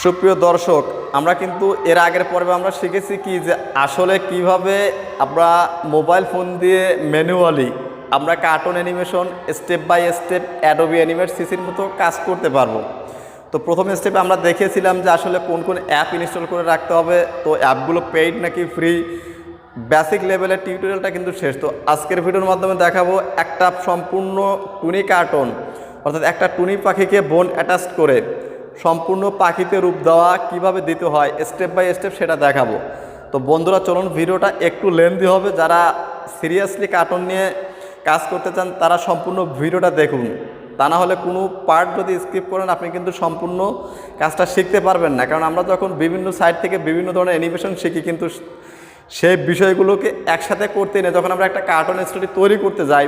সুপ্রিয় দর্শক, আমরা কিন্তু এর আগের পর্বে আমরা শিখেছি কি যে আসলে কিভাবে আমরা মোবাইল ফোন দিয়ে ম্যানুয়ালি আমরা cartoon animation step by step Adobe animate সিসির মতো কাজ করতে পারবো। তো প্রথম স্টেপে আমরা দেখেছিলাম যে আসলে কোন কোন অ্যাপ ইনস্টল করে রাখতে হবে, তো অ্যাপগুলো পেইড নাকি ফ্রি, বেসিক লেভেলের টিউটোরিয়ালটা কিন্তু শেষ। তো আজকের ভিডিওর মাধ্যমে দেখাবো একটা সম্পূর্ণ টুনি কার্টুন, অর্থাৎ একটা টুনি পাখিকে বোন অ্যাটাচ করে সম্পূর্ণ পাখিতে রূপ দেওয়া কিভাবে দিতে হয় স্টেপ বাই স্টেপ সেটা দেখাবো। তো বন্ধুরা চলুন, ভিডিওটা একটু লেন্থি হবে, যারা সিরিয়াসলি কার্টুন নিয়ে কাজ করতে চান তারা সম্পূর্ণ ভিডিওটা দেখুন। তা না হলে কোনো পার্ট যদি স্কিপ করেন আপনি কিন্তু সম্পূর্ণ কাজটা শিখতে পারবেন না। কারণ আমরা যখন বিভিন্ন সাইট থেকে বিভিন্ন ধরনের অ্যানিমেশন শিখি, কিন্তু সেই বিষয়গুলোকে একসাথে করতে নিয়ে যখন আমরা একটা কার্টুন স্টোরি তৈরি করতে যাই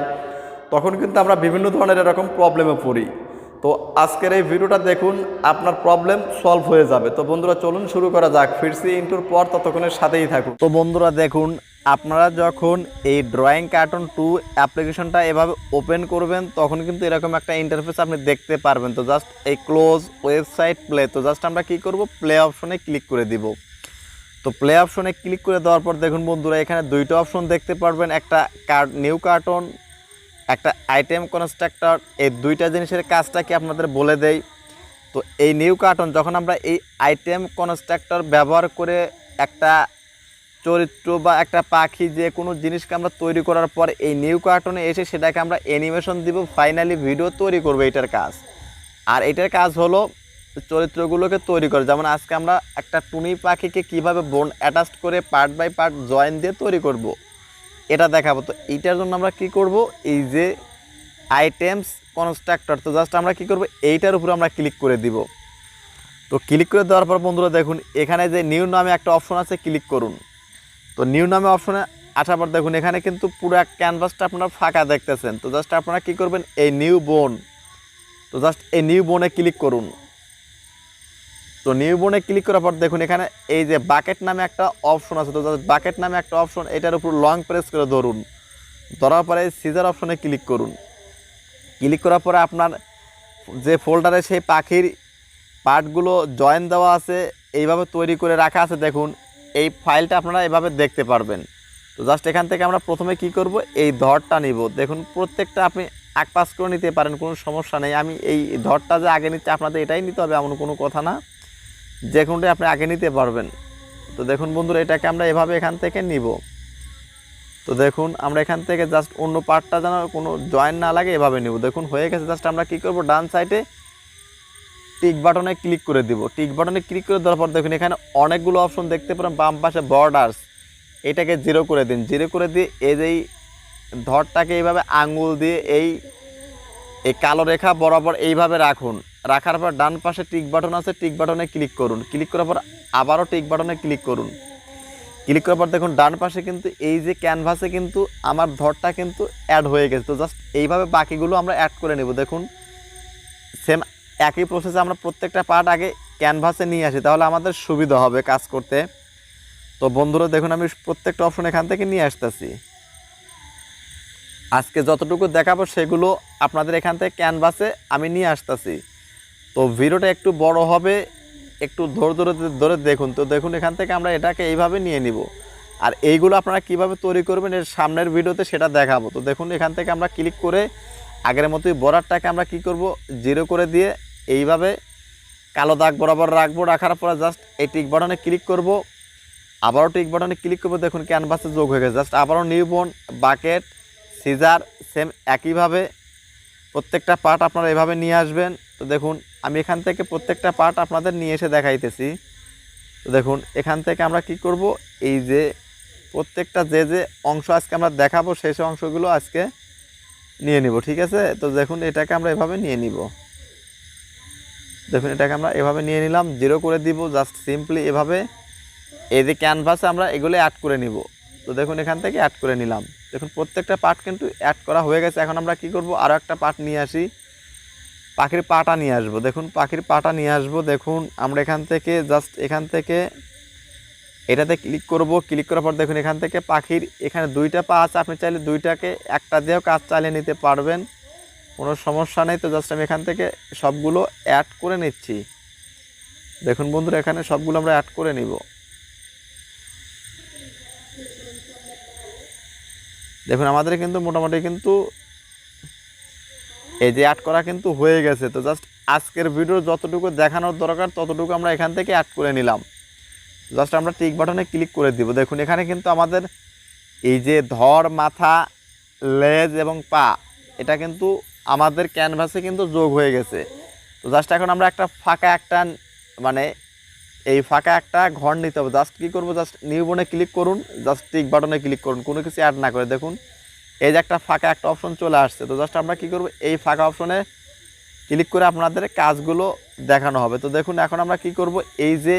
তখন কিন্তু আমরা বিভিন্ন ধরনের এরকম প্রবলেমে পড়ি। তো আজকের এই ভিডিওটা দেখুন, আপনার প্রবলেম সলভ হয়ে যাবে। তো বন্ধুরা চলুন শুরু করা যাক। ফিরছি ইন্টুর পর, ততক্ষণের সাথেই থাকুন। তো বন্ধুরা দেখুন, আপনারা যখন এই ড্রয়িং কার্টুন 2 অ্যাপ্লিকেশনটা এভাবে ওপেন করবেন তখন কিন্তু এরকম একটা ইন্টারফেস আপনি দেখতে পারবেন। তো জাস্ট এই ক্লোজ ওয়েবসাইট প্লে, তো জাস্ট আমরা কি করব, প্লে অপশনে ক্লিক করে দিব। তো প্লে অপশনে ক্লিক করে দেওয়ার পর দেখুন বন্ধুরা, এখানে দুইটা অপশন দেখতে পারবেন, একটা নিউ কার্টুন, একটা আইটেম কনস্ট্রাক্টর। এই দুইটা জিনিসের কাজটা কি আপনাদের বলে দেই। তো এই নিউ কার্টুন, যখন আমরা এই আইটেম কনস্ট্রাক্টর ব্যবহার করে একটা চরিত্র বা একটা পাখি যে কোনো জিনিসকে আমরা তৈরি করার পর এই নিউ কার্টুনে এসে সেটাকে আমরা অ্যানিমেশন দিব, ফাইনালি ভিডিও তৈরি করবো, এটার কাজ। আর এটার কাজ হলো চরিত্রগুলোকে তৈরি করে। যেমন আজকে আমরা একটা টুনি পাখিকে কিভাবে বোন অ্যাটাচ করে পার্ট বাই পার্ট জয়েন দিয়ে তৈরি করব, এটা দেখাবো। তো এইটার জন্য আমরা কি করব, এই যে আইটেমস কনস্ট্রাক্টর, তো জাস্ট আমরা কি করব, এইটার উপরে আমরা ক্লিক করে দিব। তো ক্লিক করে দেওয়ার পর বন্ধুরা দেখুন, এখানে যে নিউ নামে একটা অপশন আছে, ক্লিক করুন। তো নিউ নামে অপশনে আসার পর দেখুন এখানে কিন্তু পুরো ক্যানভাসটা আপনারা ফাঁকা দেখতেছেন। তো জাস্ট আপনারা কি করবেন, এই নিউ বোন, তো জাস্ট এই নিউ বোনে ক্লিক করুন। তো নিউ বোনে ক্লিক করার পর দেখুন এখানে এই যে বাকেট নামে একটা অপশন আছে, তো বাকেট নামে একটা অপশন, এটার উপর লং প্রেস করে ধরুন। ধরার পরে সিজার অপশনে ক্লিক করুন। ক্লিক করার পরে আপনার যে ফোল্ডারে সেই পাখির পার্টগুলো জয়েন দেওয়া আছে, এইভাবে তৈরি করে রাখা আছে, দেখুন এই ফাইলটা আপনারা এভাবে দেখতে পারবেন। তো জাস্ট এখান থেকে আমরা প্রথমে কি করব, এই ধরটা নিব। দেখুন প্রত্যেকটা আপনি আগ পাস করে নিতে পারেন, কোনো সমস্যা নেই। আমি এই ধরটা যে আগে নিচ্ছি, আপনাদের এটাই নিতে হবে এমন কোনো কথা না, যে কোনটাই আপনি আগে নিতে পারবেন। তো দেখুন বন্ধুরা, এটাকে আমরা এভাবে এখান থেকে নিব। তো দেখুন আমরা এখান থেকে জাস্ট অন্য পার্টটা যেন কোনো জয়েন না লাগে এভাবে নিব। দেখুন হয়ে গেছে। জাস্ট আমরা কি করব, ডান সাইডে টিক বাটনে ক্লিক করে দিব। টিক বাটনে ক্লিক করে দেওয়ার পর দেখুন এখানে অনেকগুলো অপশন দেখতে পারেন। বাম পাশে বর্ডার্স, এটাকে 0 করে দিন। 0 করে দিয়ে এই যে ধরটাকে এইভাবে আঙ্গুল দিয়ে এই কালো রেখা বরাবর এইভাবে রাখুন। রাখার পর ডান পাশে টিক বাটন আছে, টিক বাটনে ক্লিক করুন। ক্লিক করার পর আবারও টিক বাটনে ক্লিক করুন। ক্লিক করার পর দেখুন ডান পাশে কিন্তু এই যে ক্যানভাসে কিন্তু আমার ধরটা কিন্তু অ্যাড হয়ে গেছে। তো জাস্ট এইভাবে বাকিগুলো আমরা অ্যাড করে নেব। দেখুন সেম একই প্রসেসে আমরা প্রত্যেকটা পার্ট আগে ক্যানভাসে নিয়ে আসি, তাহলে আমাদের সুবিধা হবে কাজ করতে। তো বন্ধুরা দেখুন আমি প্রত্যেকটা অপশন এখান থেকে নিয়ে আসতেছি। আজকে যতটুকু দেখাবো সেগুলো আপনাদের এখান থেকে ক্যানভাসে আমি নিয়ে আসতেছি। তো ভিডিওটা একটু বড় হবে, একটু ধরে দেখুন। তো দেখুন এখান থেকে আমরা এটাকে এইভাবে নিয়ে নিব। আর এইগুলো আপনারা কিভাবে তৈরি করবেন এর সামনের ভিডিওতে সেটা দেখাবো। তো দেখুন এখান থেকে আমরা ক্লিক করে আগের মতোই বর্ডারটাকে আমরা কি করব, 0 করে দিয়ে এইভাবে কালো দাগ বরাবর রাখবো। রাখার পরে জাস্ট এই টিক বাটনে ক্লিক করব, আবারও টিক বাটনে ক্লিক করবো। দেখুন ক্যানভাসে যোগ হয়ে গেছে। জাস্ট আবারও নিউ বোন, বাকেট, সিজার, সেম একইভাবে প্রত্যেকটা পার্ট আপনারা এভাবে নিয়ে আসবেন। তো দেখুন আমি এখান থেকে প্রত্যেকটা পার্ট আপনাদের নিয়ে এসে দেখাইতেছি। তো দেখুন এখান থেকে আমরা কি করব, এই যে প্রত্যেকটা যে অংশ আজকে আমরা দেখাবো সেই অংশগুলো আজকে নিয়ে নিব, ঠিক আছে। তো দেখুন এটাকে আমরা এভাবে নিয়ে নিব। দেখুন এটাকে আমরা এভাবে নিয়ে নিলাম, 0 করে দিব। জাস্ট সিম্পলি এভাবে এই যে ক্যানভাসে আমরা এগুলো অ্যাড করে নিব। তো দেখুন এখান থেকে অ্যাড করে নিলাম। দেখুন প্রত্যেকটা পার্ট কিন্তু অ্যাড করা হয়ে গেছে। এখন আমরা কি করব, আরও একটা পার্ট নিয়ে আসি, পাখির পাটা নিয়ে আসবো। দেখুন পাখির পাটা নিয়ে আসবো। দেখুন আমরা এখান থেকে জাস্ট এখান থেকে এটাতে ক্লিক করব। ক্লিক করার পর দেখুন এখান থেকে পাখির এখানে 2টা পা আছে, আপনি চাইলে 2টাকে একটা দিয়েও কাজ চালিয়ে নিতে পারবেন, কোনো সমস্যা নেই। তো জাস্ট আমি এখান থেকে সবগুলো অ্যাড করে নিচ্ছি। দেখুন বন্ধুরা এখানে সবগুলো আমরা অ্যাড করে নিব। দেখুন আমাদের কিন্তু মোটামুটি কিন্তু এই যে অ্যাড করা কিন্তু হয়ে গেছে। তো জাস্ট আজকের ভিডিও যতটুকু দেখানোর দরকার ততটুকু আমরা এখান থেকে অ্যাড করে নিলাম। জাস্ট আমরা টিক বাটনে ক্লিক করে দিব। দেখুন এখানে কিন্তু আমাদের এই যে ধর, মাথা, লেজ এবং পা, এটা কিন্তু আমাদের ক্যানভাসে কিন্তু যোগ হয়ে গেছে। তো জাস্ট এখন আমরা একটা ফাঁকা একটা মানে এই ফাঁকা একটা ঘর নিতে হবে। জাস্ট কী করবো, জাস্ট নিউ বনে ক্লিক করুন, জাস্ট টিক বাটনে ক্লিক করুন, কোনো কিছু অ্যাড না করে। দেখুন এই যে একটা ফাঁকা একটা অপশন চলে আসছে। তো জাস্ট আমরা কী করবো, এই ফাঁকা অপশনে ক্লিক করে আপনাদের কাজগুলো দেখানো হবে। তো দেখুন এখন আমরা কি করব, এই যে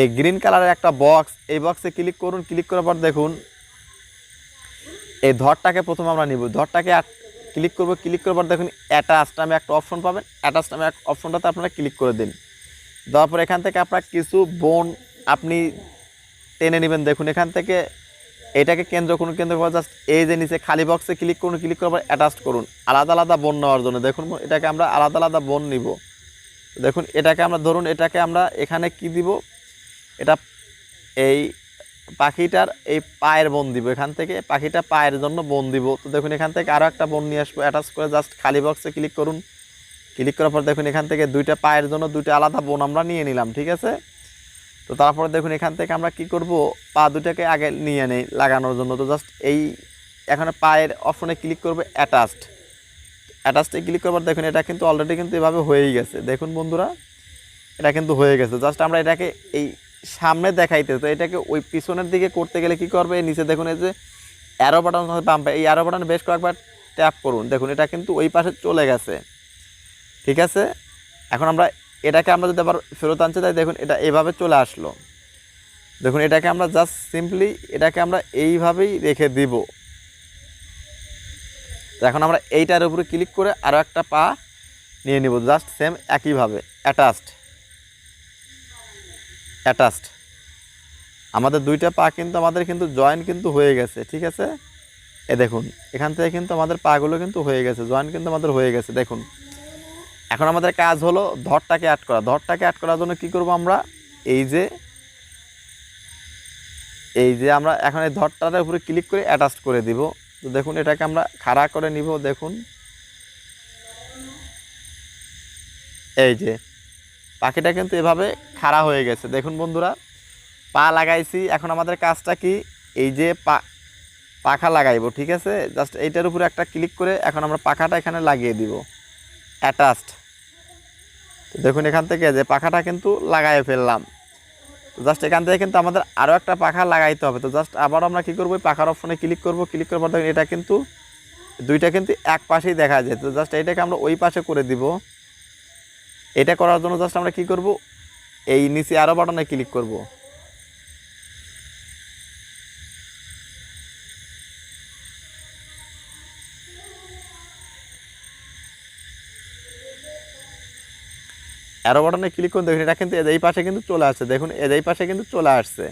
এই গ্রিন কালারের একটা বক্স, এই বক্সে ক্লিক করুন। ক্লিক করার পর দেখুন এই ধরটাকে প্রথমে আমরা নিব, ধরটাকে ক্লিক করব। ক্লিক করার পর দেখুন অ্যাটাচ নামে একটা অপশন পাবেন, অ্যাটাচ নামে অপশনটাতে আপনারা ক্লিক করে দিন। দেওয়ার পর এখান থেকে আপনারা কিছু বোন আপনি টেনে নেবেন। দেখুন এখান থেকে এটাকে কোনো কেন্দ্র করে জাস্ট এই যে নিচে খালি বক্সে ক্লিক করুন। ক্লিক করার পর অ্যাটাচ করুন আলাদা আলাদা বোন নেওয়ার জন্য। দেখুন এটাকে আমরা আলাদা আলাদা বোন নিব। দেখুন এটাকে আমরা ধরুন, এটাকে আমরা এখানে কি দিব, এটা এই পাখিটার এই পায়ের বোন দিব। এখান থেকে পাখিটা পায়ের জন্য বোন দিব। তো দেখুন এখান থেকে আরও একটা বোন নিয়ে আসবো, অ্যাটাচ করে জাস্ট খালি বক্সে ক্লিক করুন। ক্লিক করার পর দেখুন এখান থেকে দুইটা পায়ের জন্য দুইটা আলাদা বোন আমরা নিয়ে নিলাম, ঠিক আছে। তো তারপরে দেখুন এখান থেকে আমরা কি করব, পা দুটাকে আগে নিয়ে নেই লাগানোর জন্য। তো জাস্ট এই এখানে পায়ের অপশনে ক্লিক করবে, অ্যাটাচে ক্লিক করবার দেখুন এটা কিন্তু অলরেডি কিন্তু এভাবে হয়েই গেছে। দেখুন বন্ধুরা এটা কিন্তু হয়ে গেছে। জাস্ট আমরা এটাকে এই সামনে দেখাইতে, তো এটাকে ওই পিছনের দিকে করতে গেলে কি করবে, নিচে দেখুন এই যে অ্যারো বাটন বাম্পে, এই অ্যারো বাটন বেশ কয়েকবার ট্যাপ করুন। দেখুন এটা কিন্তু ওই পাশে চলে গেছে, ঠিক আছে। এখন আমরা এটাকে আমরা যদি আবার ফেরত আনতে চাই, দেখুন এটা এভাবে চলে আসলো। দেখুন এটাকে আমরা জাস্ট সিম্পলি এটাকে আমরা এইভাবেই রেখে দিব। এখন আমরা এইটার উপরে ক্লিক করে আরও একটা পা নিয়ে নিব, জাস্ট সেম একইভাবে অ্যাটাচড। আমাদের দুইটা পা কিন্তু আমাদের কিন্তু জয়েন কিন্তু হয়ে গেছে, ঠিক আছে। এ দেখুন এখান থেকে কিন্তু আমাদের পাগুলো কিন্তু হয়ে গেছে, জয়েন কিন্তু আমাদের হয়ে গেছে। দেখুন এখন আমাদের কাজ হলো ধরটাকে অ্যাড করা। ধরটাকে অ্যাড করার জন্য কি করব, আমরা এই যে আমরা এখন এই ধরটার উপরে ক্লিক করে অ্যাটাচ করে দিব। তো দেখুন এটাকে আমরা খাড়া করে নিব। দেখুন এই যে পাখিটা কিন্তু এভাবে খাড়া হয়ে গেছে। দেখুন বন্ধুরা পা লাগাইছি, এখন আমাদের কাজটা কি, এই যে পাখা লাগাইবো, ঠিক আছে। জাস্ট এইটার উপরে একটা ক্লিক করে এখন আমরা পাখাটা এখানে লাগিয়ে দিব, অ্যাটাচড। তো দেখুন এখান থেকে যে পাখাটা কিন্তু লাগাই ফেললাম। তো জাস্ট এখান থেকে কিন্তু আমাদের আরও একটা পাখা লাগাইতে হবে। তো জাস্ট আবার আমরা কী করবো, পাখার অপশনে ক্লিক করব। ক্লিক করার পর দেখুন এটা কিন্তু দুইটা কিন্তু এক পাশেই দেখা যায়। তো জাস্ট এইটাকে আমরা ওই পাশে করে দিব। এটা করার জন্য জাস্ট আমরা কি করব, এই নিচে আরও বাটনে ক্লিক করব। অ্যারো বাটনে ক্লিক করুন। দেখুন এটা কিন্তু এই পাশে কিন্তু চলে আসছে। দেখুন এই পাশে কিন্তু চলে আসছে।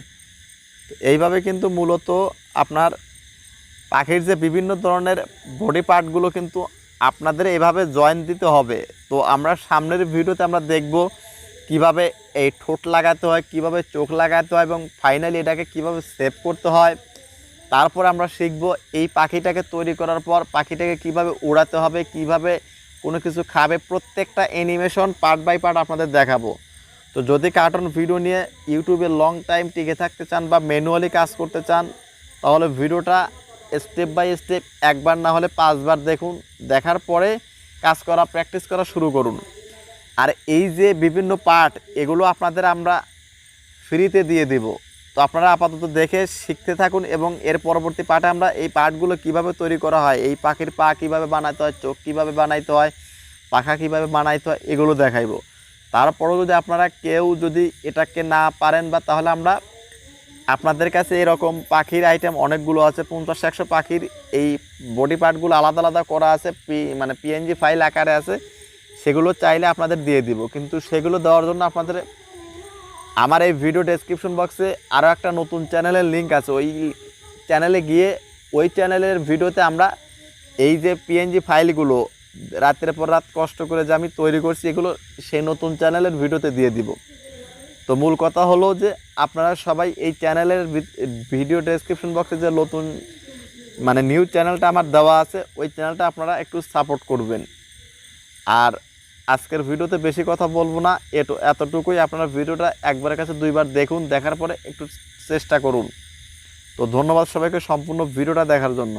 তো এইভাবে কিন্তু মূলত আপনার পাখির যে বিভিন্ন ধরনের বডি পার্টগুলো কিন্তু আপনাদের এভাবে জয়েন দিতে হবে। তো আমরা সামনের ভিডিওতে আমরা দেখব কিভাবে এই ঠোঁট লাগাতে হয়, কিভাবে চোখ লাগাতে হয় এবং ফাইনালি এটাকে কিভাবে সেভ করতে হয়। তারপর আমরা শিখব এই পাখিটাকে তৈরি করার পর পাখিটাকে কিভাবে উড়াতে হবে, কিভাবে কোনো কিছু খাবে, প্রত্যেকটা অ্যানিমেশন পার্ট বাই পার্ট আপনাদের দেখাবো। তো যদি কার্টুন ভিডিও নিয়ে ইউটিউবে লং টাইম টিকে থাকতে চান বা ম্যানুয়ালি কাজ করতে চান, তাহলে ভিডিওটা স্টেপ বাই স্টেপ একবার না হলে 5 বার দেখুন। দেখার পরে কাজ করা প্র্যাকটিস করা শুরু করুন। আর এই যে বিভিন্ন পার্ট, এগুলো আপনাদের আমরা ফ্রিতে দিয়ে দেব। তো আপনারা আপাতত দেখে শিখতে থাকুন এবং এর পরবর্তী পার্টে আমরা এই পার্টগুলো কিভাবে তৈরি করা হয়, এই পাখির পা কিভাবে বানাতে হয়, চোখ কিভাবে বানাইতে হয়, পাখা কিভাবে বানাইতে হয়, এগুলো দেখাইব। তারপরেও যদি আপনারা কেউ যদি এটাকে না পারেন বা তাহলে আমরা আপনাদের কাছে এরকম পাখির আইটেম অনেকগুলো আছে, 50-100 পাখির এই বডি পার্টগুলো আলাদা আলাদা করা আছে, মানে পিএনজি ফাইল আকারে আছে। সেগুলো চাইলে আপনাদের দিয়ে দিব, কিন্তু সেগুলো দেওয়ার জন্য আপনাদের আমার এই ভিডিও ডেসক্রিপশন বক্সে আরও একটা নতুন চ্যানেলের লিঙ্ক আছে। ওই চ্যানেলে গিয়ে ওই চ্যানেলের ভিডিওতে আমরা এই যে পিএনজি ফাইলগুলো রাতের পর রাত কষ্ট করে যে আমি তৈরি করছি এগুলো সেই নতুন চ্যানেলের ভিডিওতে দিয়ে দিব। তো মূল কথা হলো যে আপনারা সবাই এই চ্যানেলের ভিডিও ডেসক্রিপশন বক্সে যে নতুন মানে নিউ চ্যানেলটা আমার দেওয়া আছে ওই চ্যানেলটা আপনারা একটু সাপোর্ট করবেন। আর আজকের ভিডিওতে বেশি কথা বলবো না, এতটুকুই। আপনারা ভিডিওটা একবারের কাছে দুইবার দেখুন, দেখার পরে একটু চেষ্টা করুন। তো ধন্যবাদ সবাইকে সম্পূর্ণ ভিডিওটা দেখার জন্য।